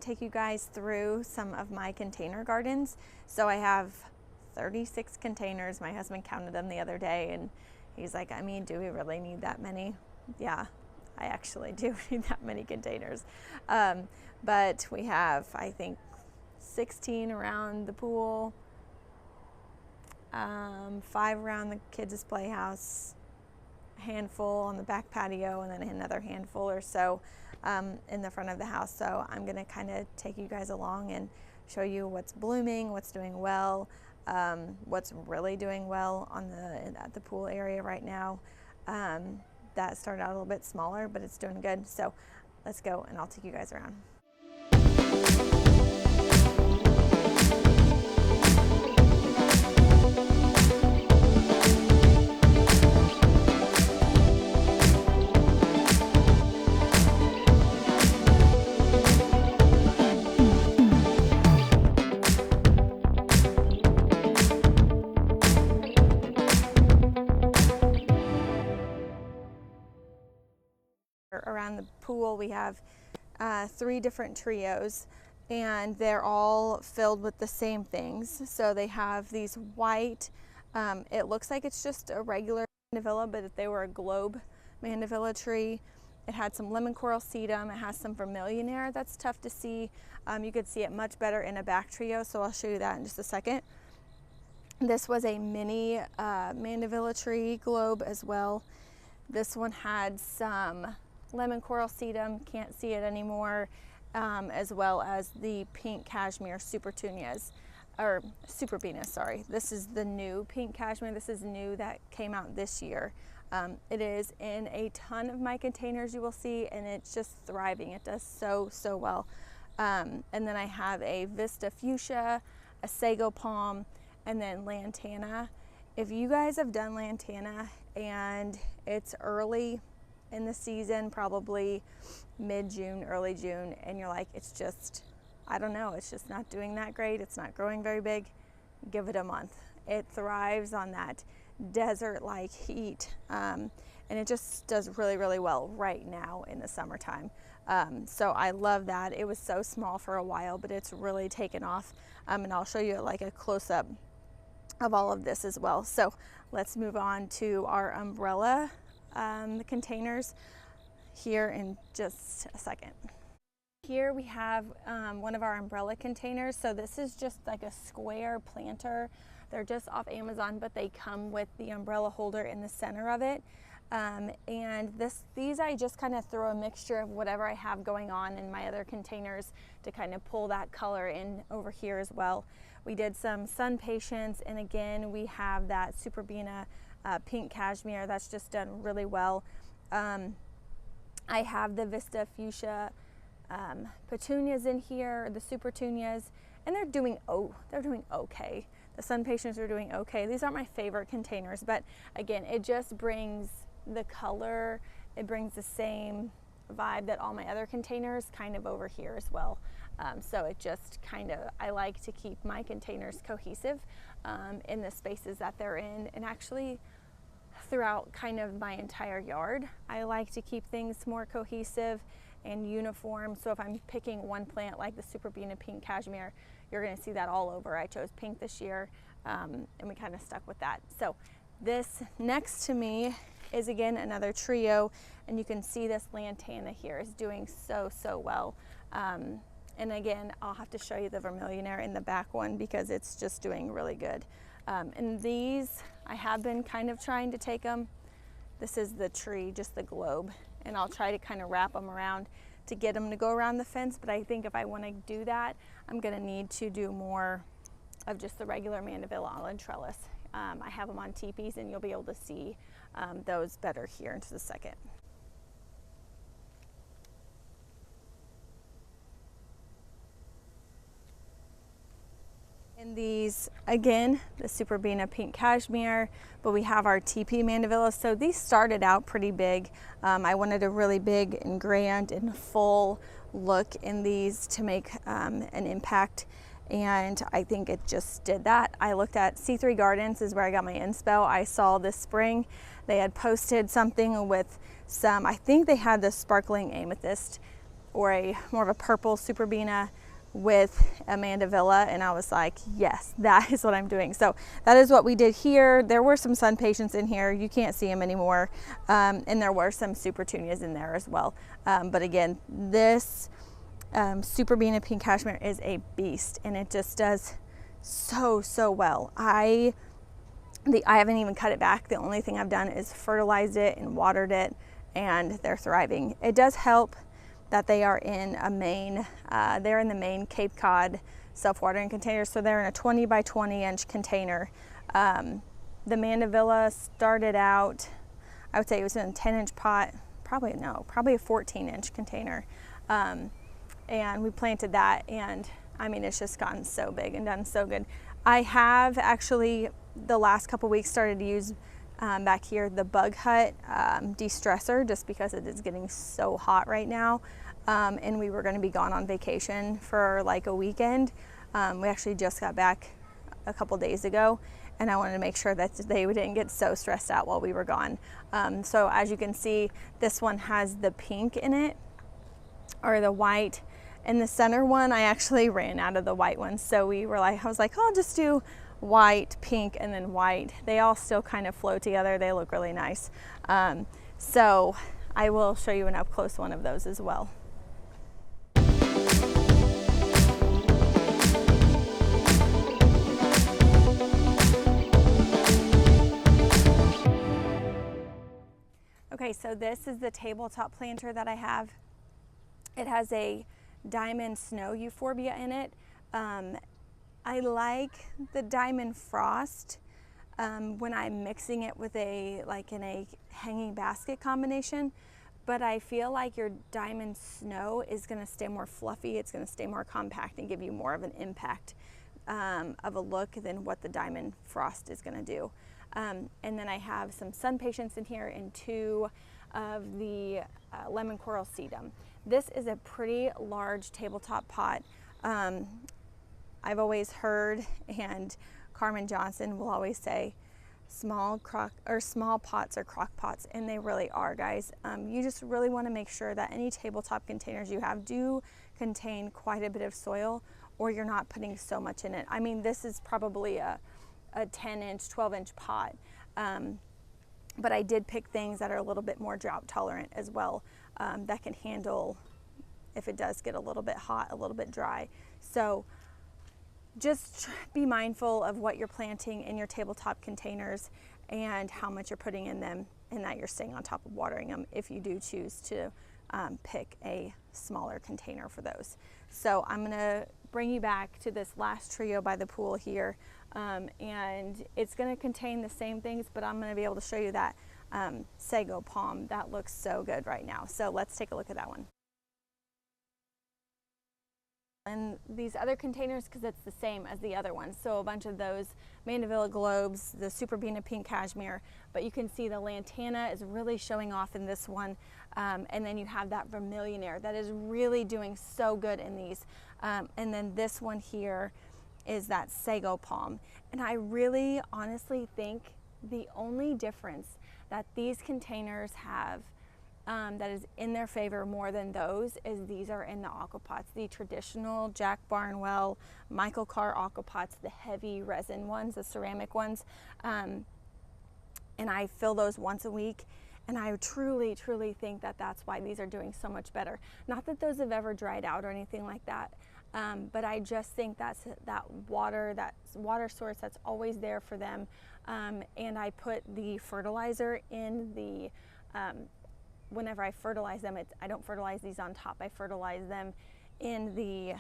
to take you guys through some of my container gardens. So I have 36 containers. My husband counted them the other day and he's like, I mean, do we really need that many? Yeah, I actually do need that many containers. But we have, I think, 16 around the pool, 5 around the kids' playhouse, a handful on the back patio, and then another handful or so in the front of the house. So I'm going to kind of take you guys along and show you what's blooming, what's doing well, what's really doing well on at the pool area right now. That started out a little bit smaller, but it's doing good. So let's go and I'll take you guys around. Around the pool we have 3 different trios, and they're all filled with the same things. So they have these white, it looks like it's just a regular Mandavilla, but if they were a globe Mandavilla tree. It had some lemon coral sedum, it has some vermillionaire that's tough to see. You could see it much better in a back trio, so I'll show you that in just a second. This was a mini Mandavilla tree globe as well. This one had some lemon coral sedum, can't see it anymore, as well as the pink cashmere supertunias, or superbenas, sorry. This is the new pink cashmere. This is new, that came out this year. It is in a ton of my containers, you will see, and it's just thriving. It does so well. And then I have a Vista fuchsia, a sago palm, and then lantana. If you guys have done lantana and it's early in the season, probably mid-June, early June, and you're like, it's just, I don't know, it's just not doing that great, it's not growing very big, give it a month. It thrives on that desert-like heat, and it just does really well right now in the summertime. So I love that. It was so small for a while, but it's really taken off, and I'll show you like a close-up of all of this as well. So let's move on to our umbrella containers here in just a second. Here we have one of our umbrella containers. So this is just like a square planter. They're just off Amazon, but they come with the umbrella holder in the center of it. And these I just kind of throw a mixture of whatever I have going on in my other containers to kind of pull that color in over here as well. We did some sun patience, and again we have that Superbena pink cashmere that's just done really well. I have the Vista fuchsia petunias in here, the supertunias, and they're doing okay. The sun patients are doing okay. These aren't my favorite containers, but again, it just brings the color, it brings the same vibe that all my other containers kind of over here as well. So it just kind of, I like to keep my containers cohesive in the spaces that they're in, and actually throughout kind of my entire yard. I like to keep things more cohesive and uniform. So if I'm picking one plant like the Superbena pink cashmere, you're going to see that all over. I chose pink this year, and we kind of stuck with that. So this next to me is again another trio, and you can see this lantana here is doing so well. And again, I'll have to show you the vermillionaire in the back one because it's just doing really good. And these, I have been kind of trying to take them. This is the tree, just the globe, and I'll try to kind of wrap them around to get them to go around the fence. But I think if I want to do that, I'm going to need to do more of just the regular Mandavilla island trellis. I have them on teepees, and you'll be able to see those better here in just a second. And these, again, the Superbena pink cashmere, but we have our TP Mandavilla. So these started out pretty big. I wanted a really big and grand and full look in these to make an impact, and I think it just did that. I looked at C3 Gardens, is where I got my inspo. I saw this spring they had posted something with some, I think they had the sparkling amethyst or a more of a purple Superbena with a Mandavilla, and I was like, yes, that is what I'm doing. So that is what we did here. There were some sun patients in here. You can't see them anymore. And there were some Supertunias in there as well. But again, this Superbena pink cashmere is a beast, and it just does so well. I haven't even cut it back. The only thing I've done is fertilized it and watered it, and they're thriving. It does help that they are in a main, they're in the main Cape Cod self-watering container, so they're in a 20 by 20 inch container. The Mandavilla started out, I would say it was in a 10 inch pot, probably a 14 inch container. And we planted that, and I mean, it's just gotten so big and done so good. I have actually, the last couple weeks, started to use back here the BugHut Destressor, just because it is getting so hot right now. And we were going to be gone on vacation for like a weekend. We actually just got back a couple days ago, and I wanted to make sure that they didn't get so stressed out while we were gone. So as you can see, this one has the pink in it, or the white. And the center one, I actually ran out of the white ones. So I was like, oh, I'll just do white, pink, and then white. They all still kind of flow together. They look really nice. So I will show you an up close one of those as well. Okay, so this is the tabletop planter that I have. It has a diamond snow euphorbia in it. I like the diamond frost when I'm mixing it with in a hanging basket combination, but I feel like your diamond snow is going to stay more fluffy. It's going to stay more compact and give you more of an impact of a look than what the diamond frost is going to do. And then I have some sun patients in here and 2 of the lemon coral sedum. This is a pretty large tabletop pot. I've always heard, and Carmen Johnson will always say, small pots are crock pots, and they really are, guys. You just really want to make sure that any tabletop containers you have do contain quite a bit of soil, or you're not putting so much in it. I mean, this is probably a 10 inch, 12 inch pot. But I did pick things that are a little bit more drought tolerant as well, that can handle if it does get a little bit hot, a little bit dry. So just be mindful of what you're planting in your tabletop containers and how much you're putting in them, and that you're staying on top of watering them if you do choose to pick a smaller container for those. So I'm gonna bring you back to this last trio by the pool here, and it's gonna contain the same things, but I'm gonna be able to show you that sago palm. That looks so good right now. So let's take a look at that one. And these other containers, because it's the same as the other ones. So a bunch of those Mandavilla globes, the Superbena pink cashmere, but you can see the lantana is really showing off in this one. And then you have that vermillionaire that is really doing so good in these. And then this one here is that sago palm. And I really honestly think the only difference that these containers have that is in their favor more than those is these are in the aquapots, the traditional Jack Barnwell, Michael Carr aquapots, the heavy resin ones, the ceramic ones. And I fill those once a week, and I truly think that that's why these are doing so much better. Not that those have ever dried out or anything like that, but I just think that's that water source that's always there for them. And I put the fertilizer in the whenever I fertilize them, I don't fertilize these on top, I fertilize them in the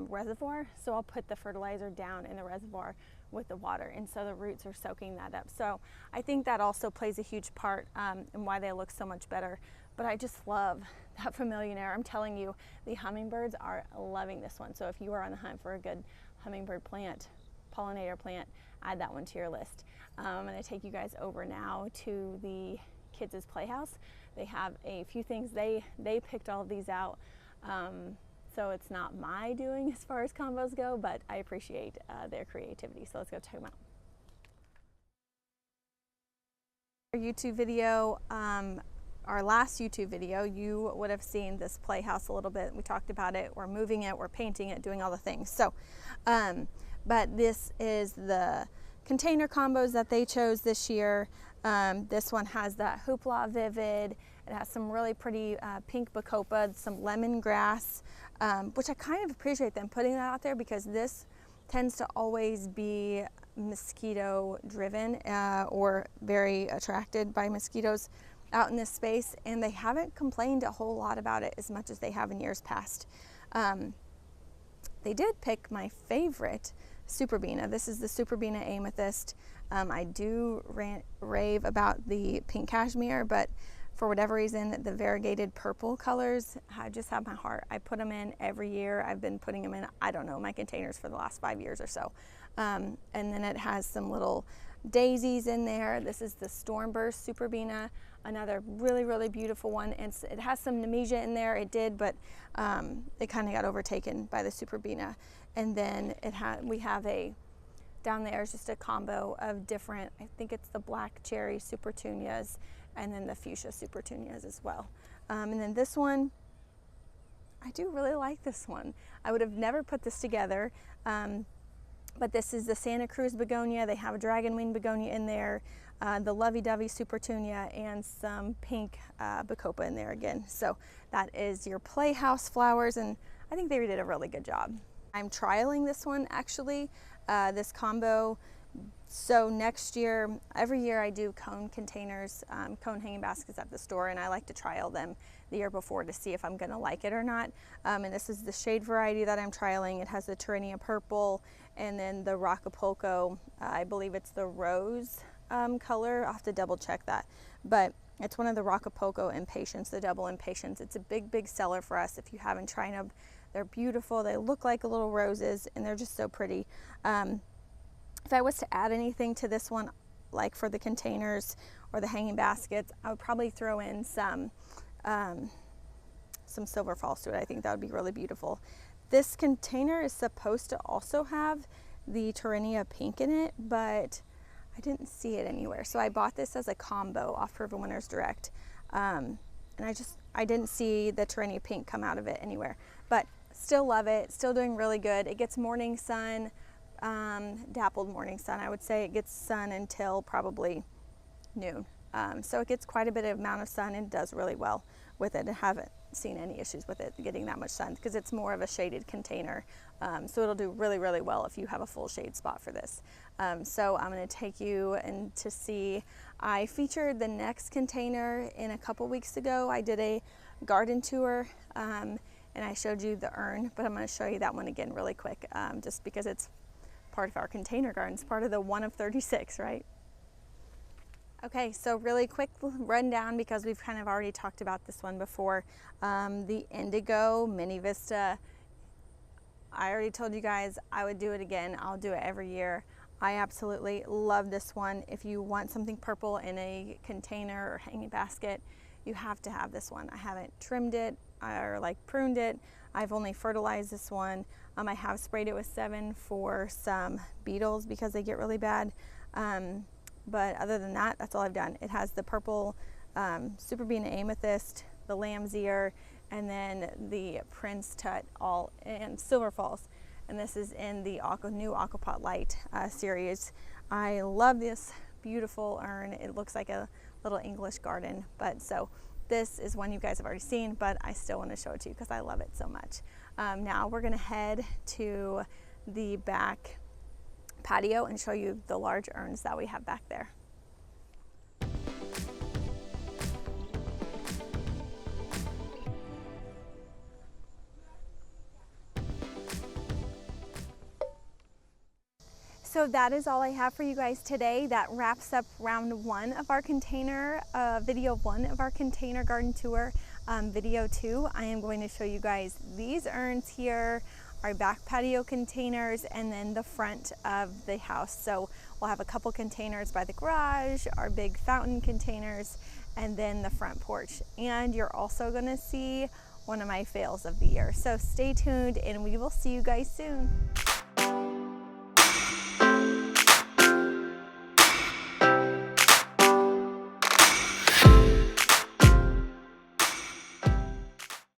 reservoir. So I'll put the fertilizer down in the reservoir with the water, and so the roots are soaking that up. So I think that also plays a huge part in why they look so much better. But I just love that vermillionaire. I'm telling you, the hummingbirds are loving this one. So if you are on the hunt for a good hummingbird plant, pollinator plant, add that one to your list. I'm going to take you guys over now to the kids' playhouse. They have a few things. They picked all of these out, so it's not my doing as far as combos go, but I appreciate their creativity. So let's go check them out. Our YouTube video, our last YouTube video, you would have seen this playhouse a little bit. We talked about it. We're moving it, we're painting it, doing all the things. So, but this is the container combos that they chose this year. This one has that Hoopla Vivid. It has some really pretty pink bacopa, some lemongrass, which I kind of appreciate them putting that out there because this tends to always be mosquito driven or very attracted by mosquitoes out in this space, and they haven't complained a whole lot about it as much as they have in years past. They did pick my favorite Superbena. This is the Superbena Amethyst. I do rave about the pink cashmere, but for whatever reason, the variegated purple colors, I just have my heart. I put them in every year. I've been putting them in, I don't know, my containers for the last 5 years or so. And then it has some little daisies in there. This is the Stormburst Superbena, another really, really beautiful one. And it has some Nemesia in there. It did, but it kind of got overtaken by the Superbena. And then we have down there is just a combo of different, I think it's the black cherry Supertunias and then the fuchsia Supertunias as well. And then this one, I do really like this one. I would have never put this together, but this is the Santa Cruz Begonia. They have a Dragonwing Begonia in there, the Lovey-Dovey Supertunia, and some pink bacopa in there again. So that is your playhouse flowers, and I think they did a really good job. I'm trialing this one actually, this combo. So next year, every year I do cone containers, cone hanging baskets at the store, and I like to trial them the year before to see if I'm gonna like it or not. And this is the shade variety that I'm trialing. It has the Tyrannia Purple and then the Rockapolco, I believe it's the rose color. I'll have to double check that. But it's one of the Rockapolco Impatiens, the double Impatiens. It's a big, big seller for us if you haven't tried them. They're beautiful. They look like little roses and they're just so pretty. If I was to add anything to this one, like for the containers or the hanging baskets, I would probably throw in some silver falls to it. I think that would be really beautiful. This container is supposed to also have the Tyrannia pink in it, but I didn't see it anywhere. So I bought this as a combo off Proven Winners Direct. And I didn't see the Tyrannia pink come out of it anywhere, but still love it. Still doing really good. It gets morning sun. Dappled morning sun. I would say it gets sun until probably noon. So it gets quite a bit of amount of sun and does really well with it. I haven't seen any issues with it getting that much sun because it's more of a shaded container. So it'll do really, really well if you have a full shade spot for this. So I'm going to take you in to see, I featured the next container in a couple weeks ago. I did a garden tour and I showed you the urn, but I'm going to show you that one again really quick just because it's part of our container garden. It's part of the 1 of 36, right? Okay, so really quick rundown because we've kind of already talked about this one before. The Indigo Mini Vista. I already told you guys I would do it again. I'll do it every year. I absolutely love this one. If you want something purple in a container or hanging basket, you have to have this one. I haven't trimmed it or like pruned it. I've only fertilized this one. I have sprayed it with 7 for some beetles because they get really bad. But other than that, that's all I've done. It has the purple Superbena Amethyst, the Lamb's Ear, and then the Prince Tut all in Silver Falls. And this is in the new Aquapot Light series. I love this beautiful urn. It looks like a little English garden. But so this is one you guys have already seen, but I still want to show it to you because I love it so much. Now we're going to head to the back patio and show you the large urns that we have back there. So that is all I have for you guys today. That wraps up round 1 of our container, video 1 of our container garden tour. Video 2, I am going to show you guys these urns here, our back patio containers, and then the front of the house. So we'll have a couple containers by the garage, our big fountain containers, and then the front porch. And you're also gonna see one of my fails of the year. So stay tuned and we will see you guys soon.